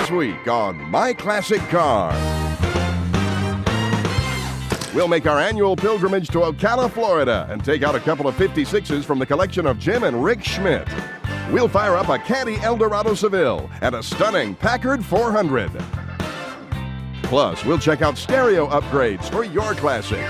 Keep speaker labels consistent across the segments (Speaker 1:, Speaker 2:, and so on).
Speaker 1: This week on My Classic Car. We'll make our annual pilgrimage to Ocala, Florida, and take out a couple of 56s from the collection of Jim and Rick Schmidt. We'll fire up a Caddy Eldorado Seville and a stunning Packard 400. Plus, we'll check out stereo upgrades for your classic.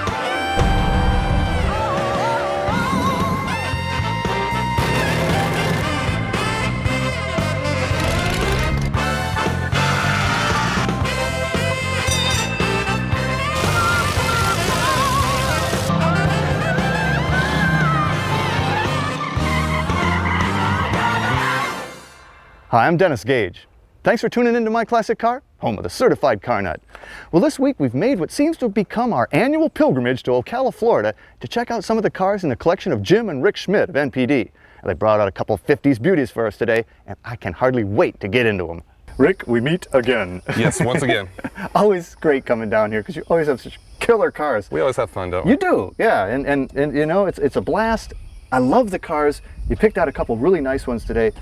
Speaker 2: Hi, I'm Dennis Gage. Thanks for tuning into My Classic Car, home of the certified car nut. Well, this week we've made what seems to have become our annual pilgrimage to Ocala, Florida to check out some of the cars in the collection of Jim and Rick Schmidt of NPD. They brought out a couple of 50s beauties for us today, and I can hardly wait to get into them. Rick, we meet again.
Speaker 3: Yes, once again.
Speaker 2: Always great coming down here because you always have such killer cars.
Speaker 3: We always have fun, don't we?
Speaker 2: You do, yeah, and you know, it's a blast. I love the cars. You picked out a couple really nice ones today.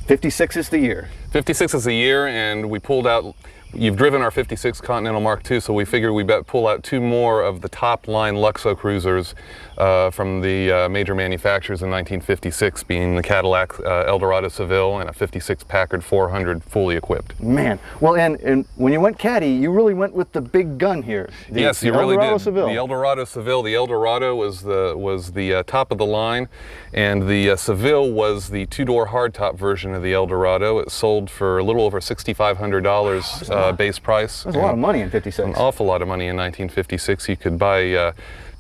Speaker 2: 56 is the year.
Speaker 3: 56 is the year, and we pulled out, you've driven our 56 Continental Mark II, so we figured we'd pull out two more of the top line Luxo cruisers from the major manufacturers in 1956, being the Cadillac Eldorado Seville and a 56 Packard 400 fully equipped.
Speaker 2: Man, well, and when you went Caddy, you really went with the big gun here.
Speaker 3: Yes, you really did.
Speaker 2: Seville.
Speaker 3: The Eldorado Seville. The Eldorado was the top of the line, and the Seville was the two-door hardtop version of the Eldorado. It sold for a little over $6,500 base price.
Speaker 2: That's a lot of money in 56.
Speaker 3: An awful lot of money in 1956. You could buy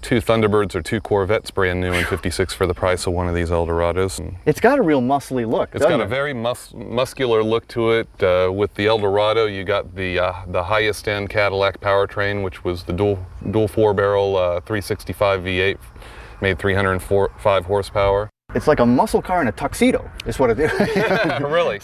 Speaker 3: two Thunderbirds or two Corvettes brand new in 56 for the price of one of these Eldorados. And
Speaker 2: it's got a real muscly look.
Speaker 3: It's got a very muscular look to it. With the Eldorado, you got the highest end Cadillac powertrain, which was the dual four-barrel 365 V8, made 305 horsepower.
Speaker 2: It's like a muscle car in a tuxedo, is what it is.
Speaker 3: Really.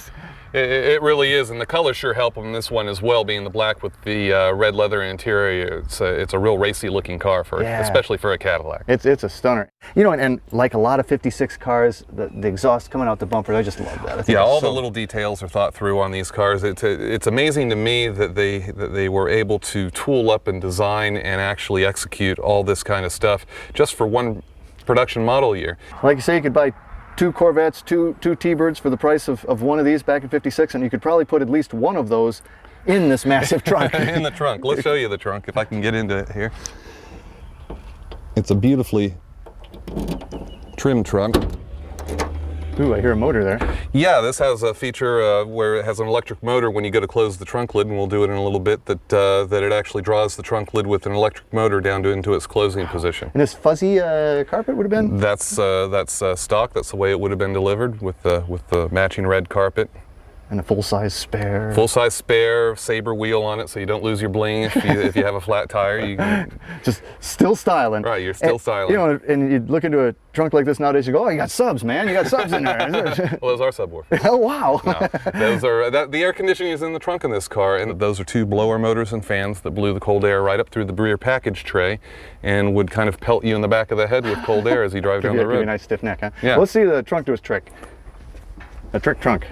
Speaker 3: It really is, and the colors sure help on this one as well, being the black with the red leather interior. It's a real racy looking car, especially for a Cadillac.
Speaker 2: It's a stunner. You know, and like a lot of 56 cars, the exhaust coming out the bumper, I just love that.
Speaker 3: Yeah, all the little details are thought through on these cars. It's amazing to me that they were able to tool up and design and actually execute all this kind of stuff just for one production model year.
Speaker 2: Like you say, you could buy two Corvettes, two T-Birds for the price of one of these back in 56, and you could probably put at least one of those in this massive trunk.
Speaker 3: In the trunk. Let's show you the trunk if I can get into it here. It's a beautifully trimmed trunk.
Speaker 2: Ooh, I hear a motor there.
Speaker 3: Yeah, this has a feature where it has an electric motor when you go to close the trunk lid, and we'll do it in a little bit, that it actually draws the trunk lid with an electric motor down into its closing position.
Speaker 2: And this fuzzy carpet would have been?
Speaker 3: That's stock. That's the way it would have been delivered, with the matching red carpet.
Speaker 2: And a full-size spare.
Speaker 3: Full-size spare, saber wheel on it, so you don't lose your bling if you have a flat tire. You can...
Speaker 2: Just still styling.
Speaker 3: Right, you're still styling.
Speaker 2: You know, and you look into a trunk like this nowadays, you go, oh, you got subs, man. You got subs in there.
Speaker 3: Well, those are subwoofers.
Speaker 2: Oh, wow.
Speaker 3: No, those are the air conditioning is in the trunk in this car, and those are two blower motors and fans that blew the cold air right up through the rear package tray, and would kind of pelt you in the back of the head with cold air as you drive down the road.
Speaker 2: Give you a nice stiff neck, huh?
Speaker 3: Yeah.
Speaker 2: Well, let's see the trunk do its trick. A trick trunk.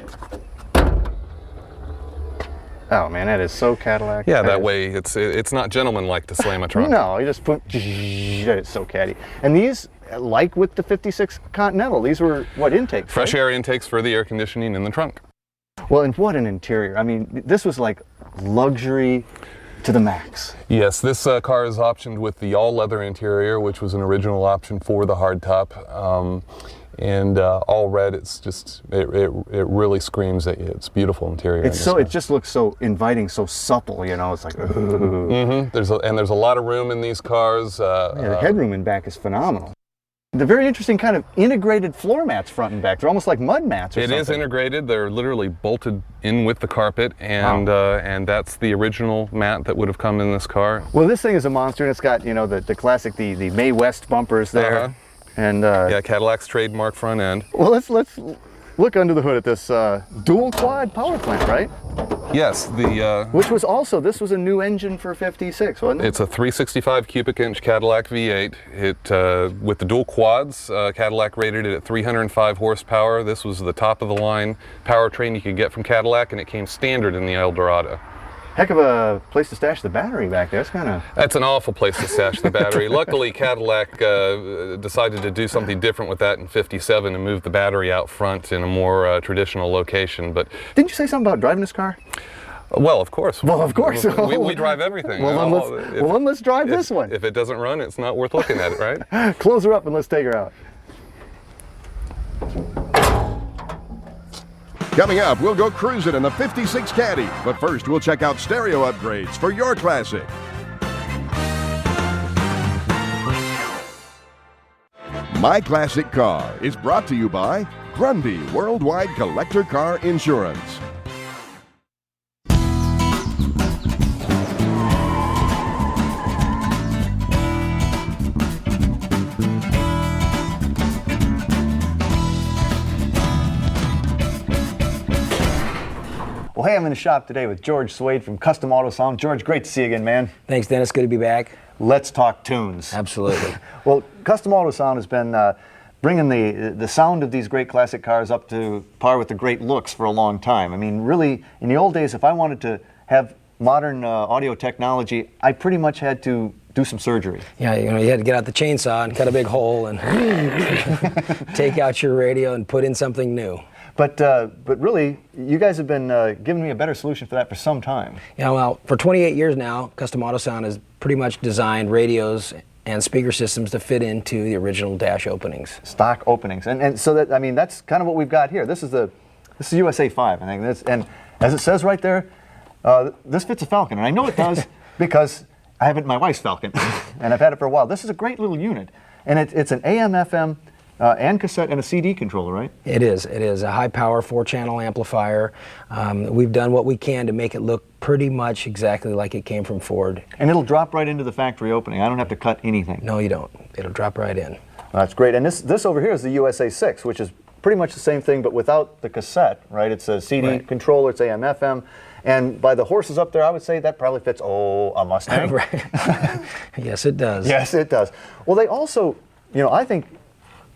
Speaker 2: Oh man, that is so Cadillac.
Speaker 3: Yeah, that way it's not gentlemanlike to slam a trunk.
Speaker 2: No, you just put, it's so Caddy. And these, like with the 56 Continental, these were what, intakes?
Speaker 3: Fresh
Speaker 2: right?
Speaker 3: air intakes for the air conditioning in the trunk.
Speaker 2: Well, and what an interior. I mean, this was like luxury to the max.
Speaker 3: Yes, this car is optioned with the all leather interior, which was an original option for the hardtop. And all red, it's just, it really screams at you. It's beautiful interior.
Speaker 2: It's so, it just looks so inviting, so supple, you know, it's like, ooh.
Speaker 3: Mm-hmm. There's a lot of room in these cars.
Speaker 2: Yeah, the headroom in back is phenomenal. They're very interesting kind of integrated floor mats front and back. They're almost like mud mats or something.
Speaker 3: It is integrated. They're literally bolted in with the carpet, and and that's the original mat that would have come in this car.
Speaker 2: Well, this thing is a monster, and it's got, you know, the classic, the May West bumpers there. And
Speaker 3: yeah, Cadillac's trademark front end.
Speaker 2: Well, let's look under the hood at this dual quad power plant, right?
Speaker 3: Yes,
Speaker 2: Which was also, this was a new engine for 56, wasn't it?
Speaker 3: it's a 365 cubic inch Cadillac V8. It with the dual quads, Cadillac rated it at 305 horsepower. This was the top of the line powertrain you could get from Cadillac, and it came standard in the Eldorado.
Speaker 2: Heck of a place to stash the battery back there. It's kind of...
Speaker 3: That's an awful place to stash the battery. Luckily, Cadillac decided to do something different with that in 57 and move the battery out front in a more traditional location. But
Speaker 2: Didn't you say something about driving this car?
Speaker 3: well, of course.
Speaker 2: Well, of course.
Speaker 3: We drive everything.
Speaker 2: Well, then let's drive this one.
Speaker 3: If it doesn't run, it's not worth looking at it, right?
Speaker 2: Close her up and let's take her out.
Speaker 1: Coming up, we'll go cruising in the 56 Caddy. But first, we'll check out stereo upgrades for your classic. My Classic Car is brought to you by Grundy Worldwide Collector Car Insurance.
Speaker 2: Well, hey, I'm in the shop today with George Swade from Custom Autosound. George, great to see you again, man.
Speaker 4: Thanks, Dennis. Good to be back.
Speaker 2: Let's talk tunes.
Speaker 4: Absolutely.
Speaker 2: Well, Custom Autosound has been bringing the sound of these great classic cars up to par with the great looks for a long time. I mean, really, in the old days, if I wanted to have modern audio technology, I pretty much had to do some surgery.
Speaker 4: Yeah, you had to get out the chainsaw and cut a big hole and take out your radio and put in something new.
Speaker 2: But really, you guys have been giving me a better solution for that for some time.
Speaker 4: Yeah, well, for 28 years now, Custom Autosound has pretty much designed radios and speaker systems to fit into the original dash openings.
Speaker 2: Stock openings, and so that, I mean, that's kind of what we've got here. This is USA 5, I think. And as it says right there, this fits a Falcon, and I know it does because I have it in my wife's Falcon, and I've had it for a while. This is a great little unit, and it's an AM/FM. And cassette and a CD controller, right?
Speaker 4: It is. It is a high-power 4-channel amplifier. We've done what we can to make it look pretty much exactly like it came from Ford.
Speaker 2: And it'll drop right into the factory opening. I don't have to cut anything.
Speaker 4: No, you don't. It'll drop right in.
Speaker 2: That's great. And this over here is the USA 6, which is pretty much the same thing, but without the cassette, right? It's a CD controller. It's AM/FM. And by the horses up there, I would say that probably fits, a Mustang.
Speaker 4: Right. Yes, it does.
Speaker 2: Yes, it does. Well, they also, I think,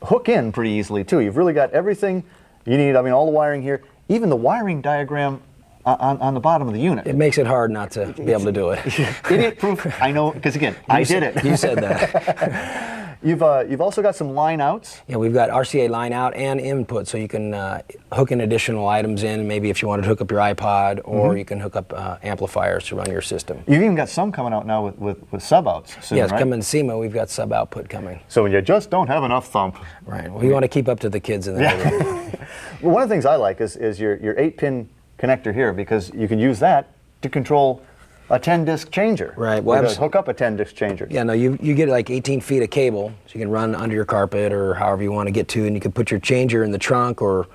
Speaker 2: hook in pretty easily too. You've really got everything you need. I mean, all the wiring here, even the wiring diagram on the bottom of the unit.
Speaker 4: It makes it hard not to be able to do it.
Speaker 2: Idiot proof. I know, because again, I did it.
Speaker 4: You said that.
Speaker 2: You've also got some line outs.
Speaker 4: Yeah, we've got RCA line out and input, so you can hook in additional items in. Maybe if you wanted to hook up your iPod, or you can hook up amplifiers to run your system.
Speaker 2: You've even got some coming out now with sub outs soon,
Speaker 4: yes,
Speaker 2: right?
Speaker 4: coming SEMA, we've got sub output coming.
Speaker 2: So when you just don't have enough thump.
Speaker 4: Right. Well, you want to keep up to the kids in the neighborhood.
Speaker 2: Well, one of the things I like is your 8-pin connector here, because you can use that to control a 10-disc changer.
Speaker 4: Right. Well,
Speaker 2: hook up a 10-disc changer.
Speaker 4: Yeah, no, you get like 18 feet of cable, so you can run under your carpet or however you want to get to, and you can put your changer in the trunk or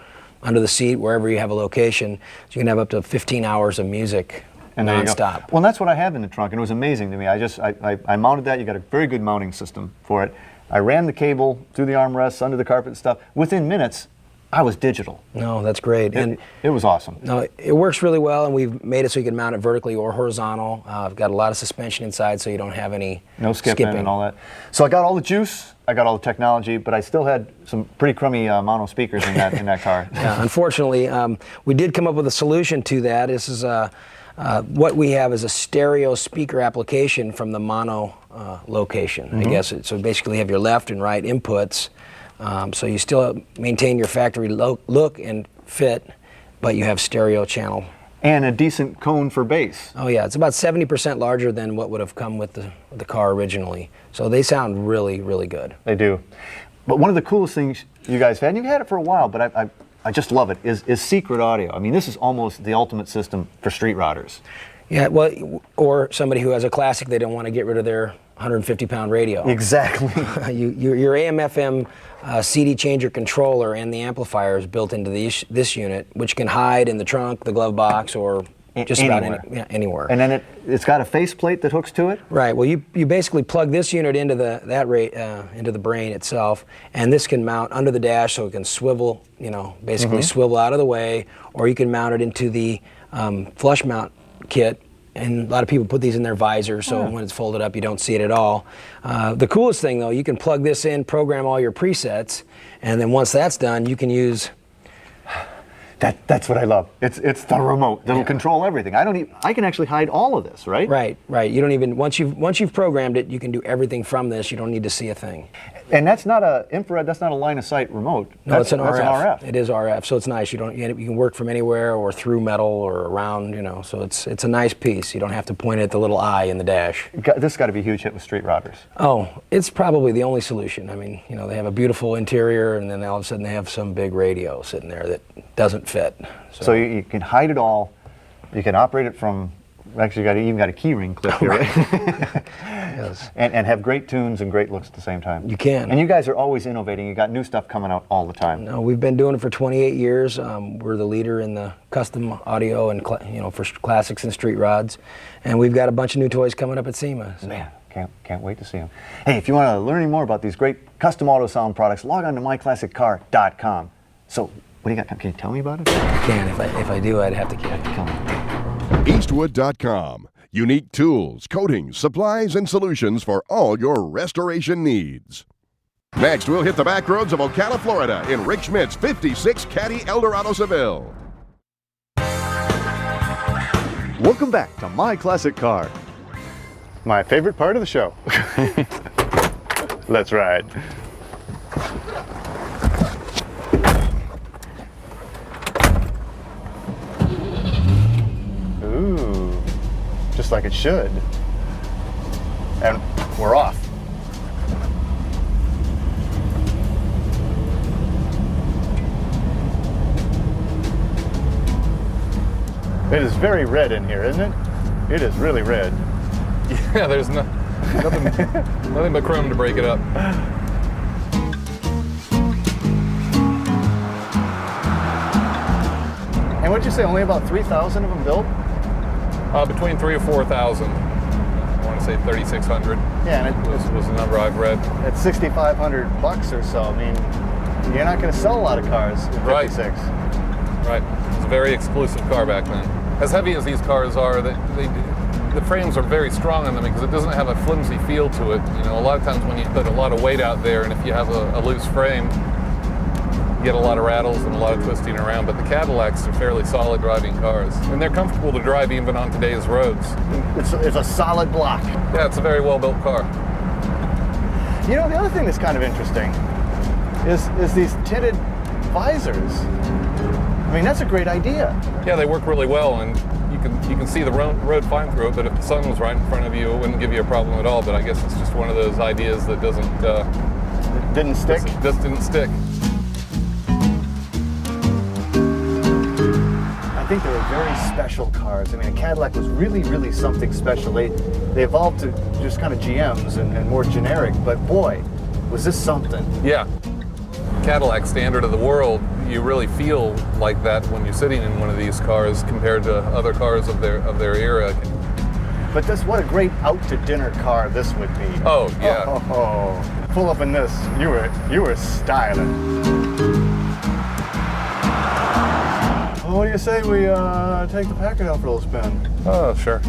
Speaker 4: under the seat, wherever you have a location. So you can have up to 15 hours of music
Speaker 2: and
Speaker 4: nonstop.
Speaker 2: Well, that's what I have in the trunk, and it was amazing to me. I mounted that. You got a very good mounting system for it. I ran the cable through the armrests, under the carpet and stuff. Within minutes, I was digital.
Speaker 4: No, that's great.
Speaker 2: It was awesome.
Speaker 4: No, it works really well, and we've made it so you can mount it vertically or horizontal. I've got a lot of suspension inside, so you don't have any
Speaker 2: skipping and all that. So I got all the juice, I got all the technology, but I still had some pretty crummy mono speakers in that car.
Speaker 4: Yeah, unfortunately, we did come up with a solution to that. This is what we have is a stereo speaker application from the mono location. I guess so. Basically, you have your left and right inputs. So you still maintain your factory look and fit, but you have stereo channel.
Speaker 2: And a decent cone for bass.
Speaker 4: Oh yeah, it's about 70% larger than what would have come with the car originally. So they sound really, really good.
Speaker 2: They do. But one of the coolest things you guys have had, and you've had it for a while, but I just love it, is secret audio. I mean, this is almost the ultimate system for street routers. Yeah,
Speaker 4: well, or somebody who has a classic, they don't want to get rid of their 150-pound radio.
Speaker 2: Exactly.
Speaker 4: Your AM/FM CD changer controller and the amplifier is built into this unit, which can hide in the trunk, the glove box, or just
Speaker 2: Anywhere.
Speaker 4: about anywhere.
Speaker 2: And then it's got a faceplate that hooks to it?
Speaker 4: Right. Well, you basically plug this unit into into the brain itself, and this can mount under the dash, so it can swivel. Basically swivel out of the way, or you can mount it into the flush mount kit. And a lot of people put these in their visor, so when it's folded up, you don't see it at all. The coolest thing, though, you can plug this in, program all your presets, and then once that's done, you can use.
Speaker 2: That's what I love. It's the remote that'll control everything. I can actually hide all of this, right?
Speaker 4: Right. You don't even once you've programmed it, you can do everything from this. You don't need to see a thing.
Speaker 2: And that's not a infrared. That's not a line of sight remote.
Speaker 4: No, it's an RF.
Speaker 2: That's an RF.
Speaker 4: It is RF, so it's nice. You can work from anywhere or through metal or around. So it's a nice piece. You don't have to point it at the little eye in the dash.
Speaker 2: This has got to be a huge hit with street routers.
Speaker 4: Oh, it's probably the only solution. I mean, they have a beautiful interior, and then all of a sudden they have some big radio sitting there that doesn't fit.
Speaker 2: So you can hide it all. You can operate it from. Actually, you even got a key ring clip here, right?
Speaker 4: Yes.
Speaker 2: And have great tunes and great looks at the same time.
Speaker 4: You can.
Speaker 2: And you guys are always innovating. You got new stuff coming out all the time.
Speaker 4: No, we've been doing it for 28 years. We're the leader in the custom audio and for classics and street rods, and we've got a bunch of new toys coming up at SEMA. So.
Speaker 2: Man, can't wait to see them. Hey, if you want to learn any more about these great custom Autosound products, log on to myclassiccar.com. So, what do you got? Can you tell me about it?
Speaker 4: I can. If I do, I'd have to
Speaker 2: Tell me.
Speaker 1: Eastwood.com. Unique tools, coatings, supplies, and solutions for all your restoration needs. Next, we'll hit the back roads of Ocala, Florida in Rick Schmidt's 56 Caddy Eldorado Seville.
Speaker 2: Welcome back to My Classic Car. My favorite part of the show. Let's ride. Ooh, just like it should. And we're off. It is very red in here, isn't it? It is really red.
Speaker 3: Yeah, there's nothing but chrome to break it up.
Speaker 2: And what'd you say, only about 3,000 of them built?
Speaker 3: Between 3,000 or 4,000. I want to say 3,600.
Speaker 2: Yeah, and
Speaker 3: was the number I've read.
Speaker 2: at $6,500 or so, I mean, you're not going to sell a lot of cars in 56.
Speaker 3: Right. It was a very exclusive car back then. As heavy as these cars are, the frames are very strong on them because it doesn't have a flimsy feel to it. A lot of times when you put a lot of weight out there, and if you have a loose frame, you get a lot of rattles and a lot of twisting around. But the Cadillacs are fairly solid driving cars, and they're comfortable to drive even on today's roads.
Speaker 2: It's a solid block.
Speaker 3: Yeah, it's a very well-built car.
Speaker 2: The other thing that's kind of interesting is these tinted visors. I mean, that's a great idea.
Speaker 3: Yeah, they work really well, and you can see the road fine through it, but if the sun was right in front of you, it wouldn't give you a problem at all. But I guess it's just one of those ideas that
Speaker 2: Didn't stick?
Speaker 3: Just didn't stick.
Speaker 2: I think they were very special cars. I mean, a Cadillac was really, really something special. They evolved to just kind of GMs and more generic, but boy, was this something.
Speaker 3: Yeah. Cadillac standard of the world, you really feel like that when you're sitting in one of these cars compared to other cars of their era.
Speaker 2: But what a great out-to-dinner car this would be.
Speaker 3: Oh, yeah.
Speaker 2: Oh. Pull up in this, you were styling. Well, what do you say we take the Packard out for a little spin?
Speaker 3: Oh, sure.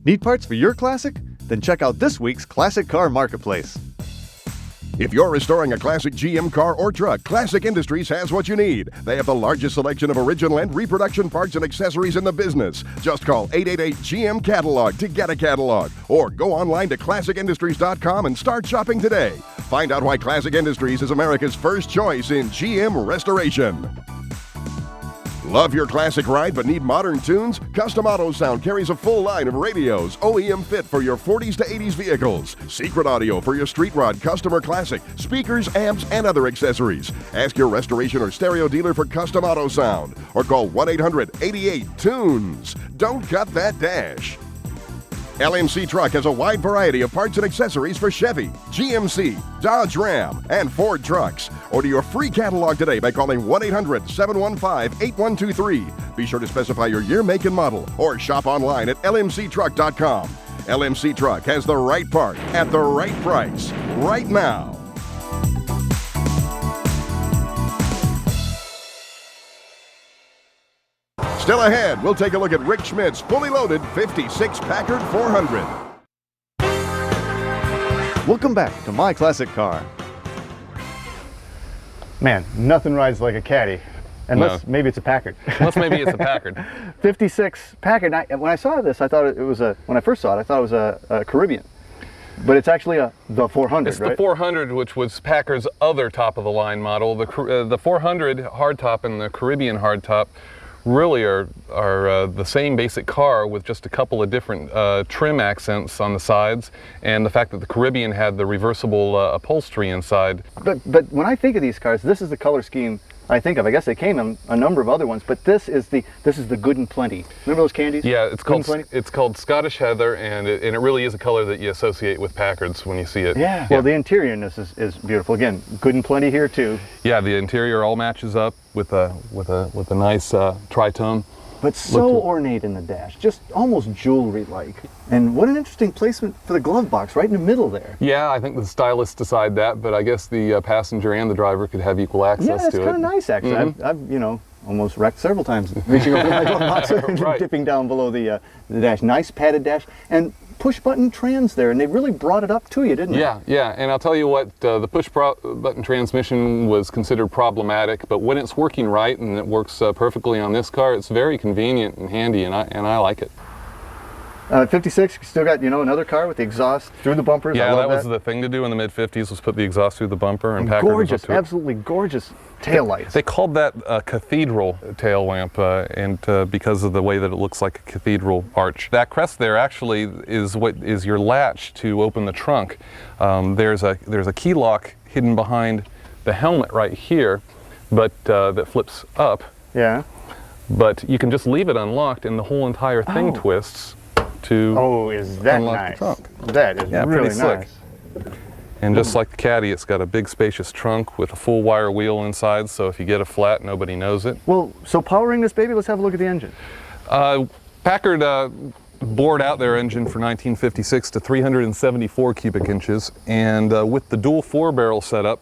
Speaker 2: Need parts for your classic? Then check out this week's Classic Car Marketplace.
Speaker 1: If you're restoring a classic GM car or truck, Classic Industries has what you need. They have the largest selection of original and reproduction parts and accessories in the business. Just call 888-GM-CATALOG to get a catalog, or go online to ClassicIndustries.com and start shopping today. Find out why Classic Industries is America's first choice in GM restoration. Love your classic ride but need modern tunes? Custom Autosound carries a full line of radios, OEM fit for your 40s to 80s vehicles, secret audio for your street rod, customer classic, speakers, amps, and other accessories. Ask your restoration or stereo dealer for Custom Autosound or call 1-800-88-TUNES. Don't cut that dash. LMC Truck has a wide variety of parts and accessories for Chevy, GMC, Dodge Ram, and Ford trucks. Order your free catalog today by calling 1-800-715-8123. Be sure to specify your year, make, and model, or shop online at lmctruck.com. LMC Truck has the right part at the right price, right now. Still ahead, we'll take a look at Rick Schmidt's fully loaded 56 Packard 400.
Speaker 2: Welcome back to My Classic Car. Man, nothing rides like a Caddy. Unless maybe it's a Packard.
Speaker 3: Unless maybe it's a Packard.
Speaker 2: 56 Packard. When I saw this, I thought it was when I first saw it, I thought it was a Caribbean. But it's actually the 400,
Speaker 3: It's
Speaker 2: right?
Speaker 3: the 400, which was Packard's other top-of-the-line model. The 400 hardtop and the Caribbean hardtop really are the same basic car with just a couple of different trim accents on the sides, and the fact that the Caribbean had the reversible upholstery inside.
Speaker 2: But when I think of these cars, this is the color scheme I think of. I guess they came in a number of other ones, but this is the Good and Plenty. Remember those candies?
Speaker 3: Yeah, it's called Scottish Heather, and it really is a color that you associate with Packards when you see it.
Speaker 2: Yeah. Well, the interior in this is beautiful. Again, Good and Plenty here too.
Speaker 3: Yeah, the interior all matches up with a nice tritone.
Speaker 2: But so ornate in the dash, just almost jewelry-like. And what an interesting placement for the glove box, right in the middle there.
Speaker 3: Yeah, I think the stylists decide that, but I guess the passenger and the driver could have equal access to it.
Speaker 2: Yeah, it's kind of nice, actually.
Speaker 3: Mm-hmm.
Speaker 2: I've almost wrecked several times reaching over my glove box and
Speaker 3: Right.
Speaker 2: dipping down below the dash. Nice padded dash. And push-button trans there, and they really brought it up to you, didn't they?
Speaker 3: Yeah, and I'll tell you what, the push-button transmission was considered problematic, but when it's working right and it works perfectly on this car, it's very convenient and handy, and I like it.
Speaker 2: 56, still got, another car with the exhaust through the bumpers.
Speaker 3: Yeah,
Speaker 2: I love
Speaker 3: that was the thing to do in the mid-50s, was put the exhaust through the bumper, and Packard
Speaker 2: gorgeous,
Speaker 3: was up to it.
Speaker 2: absolutely gorgeous taillights.
Speaker 3: They called that a cathedral tail lamp, because of the way that it looks like a cathedral arch. That crest there actually is what is your latch to open the trunk. There's a key lock hidden behind the helmet right here, but that flips up.
Speaker 2: Yeah.
Speaker 3: But you can just leave it unlocked, and the whole entire thing twists to
Speaker 2: is that
Speaker 3: unlock
Speaker 2: nice?
Speaker 3: the trunk.
Speaker 2: That is
Speaker 3: Yeah,
Speaker 2: really
Speaker 3: pretty slick.
Speaker 2: nice.
Speaker 3: And just like the Caddy, it's got a big spacious trunk with a full wire wheel inside, so if you get a flat, nobody knows it.
Speaker 2: Well, so powering this baby, let's have a look at the engine.
Speaker 3: Packard bored out their engine for 1956 to 374 cubic inches, and with the dual 4-barrel setup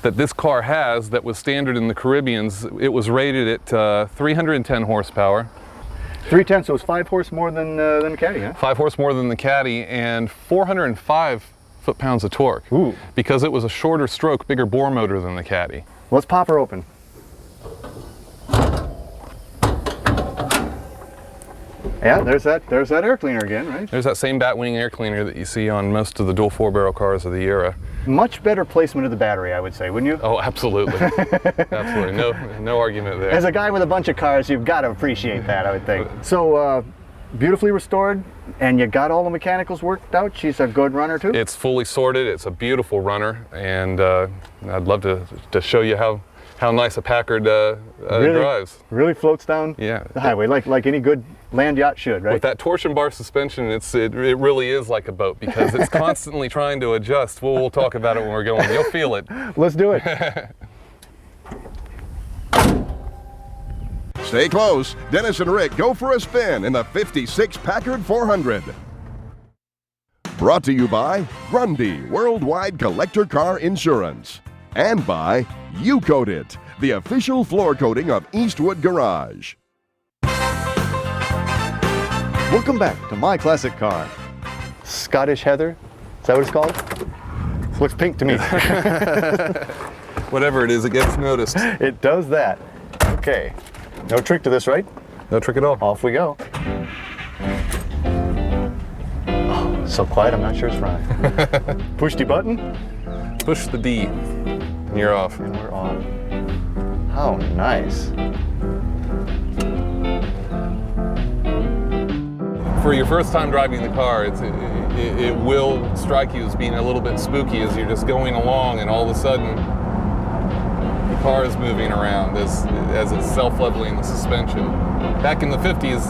Speaker 3: that this car has that was standard in the Caribbeans, it was rated at 310 horsepower.
Speaker 2: 310, so it's 5 horse more than the Caddy, huh?
Speaker 3: 5 horse more than the Caddy, and 405 foot-pounds of torque.
Speaker 2: Ooh.
Speaker 3: Because it was a shorter stroke, bigger bore motor than the Caddy.
Speaker 2: Let's pop her open. Yeah, there's that air cleaner again, right?
Speaker 3: There's that same Batwing air cleaner that you see on most of the dual 4-barrel cars of the era.
Speaker 2: Much better placement of the battery, I would say, wouldn't you?
Speaker 3: Oh, absolutely. Absolutely. No argument there.
Speaker 2: As a guy with a bunch of cars, you've got to appreciate that, I would think. So, beautifully restored, and you got all the mechanicals worked out. She's a good runner, too?
Speaker 3: It's fully sorted. It's a beautiful runner, and I'd love to show you how nice a Packard drives.
Speaker 2: Really floats down
Speaker 3: Yeah.
Speaker 2: the highway, like any good land yacht should, right?
Speaker 3: With that torsion bar suspension, it really is like a boat because it's constantly trying to adjust. We'll talk about it when we're going. You'll feel it.
Speaker 2: Let's do it.
Speaker 1: Stay close. Dennis and Rick go for a spin in the 56 Packard 400. Brought to you by Grundy Worldwide Collector Car Insurance. And by U-Coat It, the official floor coating of Eastwood Garage.
Speaker 2: Welcome back to My Classic Car. Scottish Heather, is that what it's called? It looks pink to me.
Speaker 3: Whatever it is, it gets noticed.
Speaker 2: It does that. Okay, no trick to this, right?
Speaker 3: No trick at all.
Speaker 2: Off we go. Oh, so quiet, I'm not sure it's running. Push the button,
Speaker 3: Push the D, and you're off.
Speaker 2: and we're on. How nice.
Speaker 3: For your first time driving the car, it will strike you as being a little bit spooky as you're just going along, and all of a sudden you cars moving around as it's self-leveling the suspension. Back in the 50s,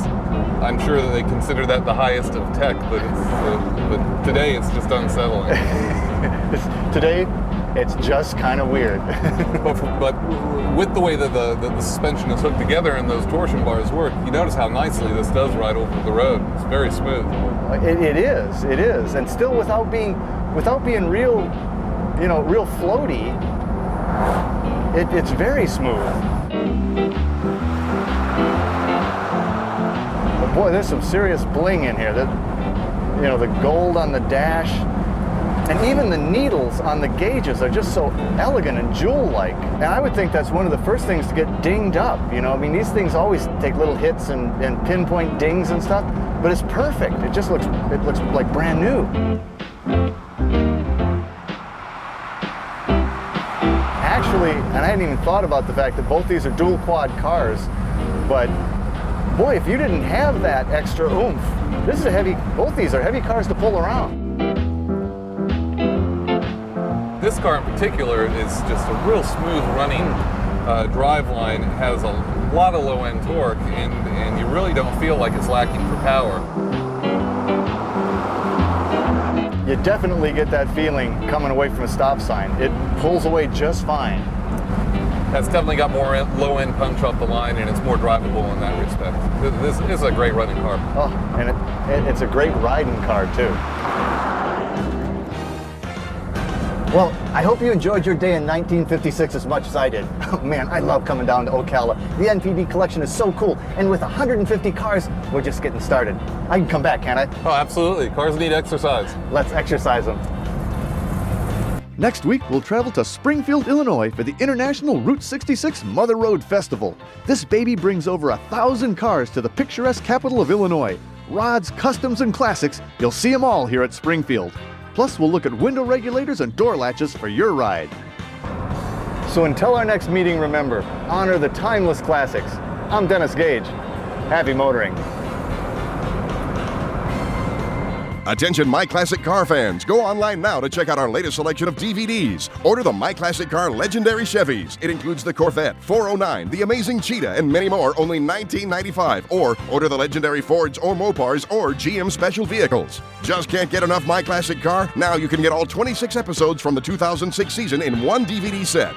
Speaker 3: I'm sure that they consider that the highest of tech, but today it's just unsettling.
Speaker 2: Today, it's just kind of weird.
Speaker 3: but with the way that the suspension is hooked together and those torsion bars work, you notice how nicely this does ride over the road. It's very smooth.
Speaker 2: It is, and still without being real, real floaty. It's very smooth. But boy, there's some serious bling in here. The gold on the dash, and even the needles on the gauges are just so elegant and jewel-like. And I would think that's one of the first things to get dinged up. I mean, these things always take little hits and pinpoint dings and stuff, but it's perfect. It looks like brand new. Actually, and I hadn't even thought about the fact that both these are dual quad cars, but boy, if you didn't have that extra oomph, both these are heavy cars to pull around.
Speaker 3: This car in particular is just a real smooth running driveline. It has a lot of low end torque, and you really don't feel like it's lacking for power.
Speaker 2: You definitely get that feeling coming away from a stop sign. It pulls away just fine.
Speaker 3: That's definitely got more low end punch off the line, and it's more drivable in that respect. This is a great running car.
Speaker 2: Oh, and it's a great riding car too. Well, I hope you enjoyed your day in 1956 as much as I did. Oh man, I love coming down to Ocala. The NPD collection is so cool, and with 150 cars, we're just getting started. I can come back, can't I?
Speaker 3: Oh, absolutely. Cars need exercise.
Speaker 2: Let's exercise them. Next week, we'll travel to Springfield, Illinois for the International Route 66 Mother Road Festival. This baby brings over 1,000 cars to the picturesque capital of Illinois. Rods, customs, and classics, you'll see them all here at Springfield. Plus, we'll look at window regulators and door latches for your ride. So until our next meeting, remember, honor the timeless classics. I'm Dennis Gage. Happy motoring.
Speaker 1: Attention My Classic Car fans, go online now to check out our latest selection of DVDs. Order the My Classic Car Legendary Chevys. It includes the Corvette, 409, the Amazing Cheetah, and many more, only $19.95. Or order the legendary Fords or Mopars or GM Special Vehicles. Just can't get enough My Classic Car? Now you can get all 26 episodes from the 2006 season in one DVD set.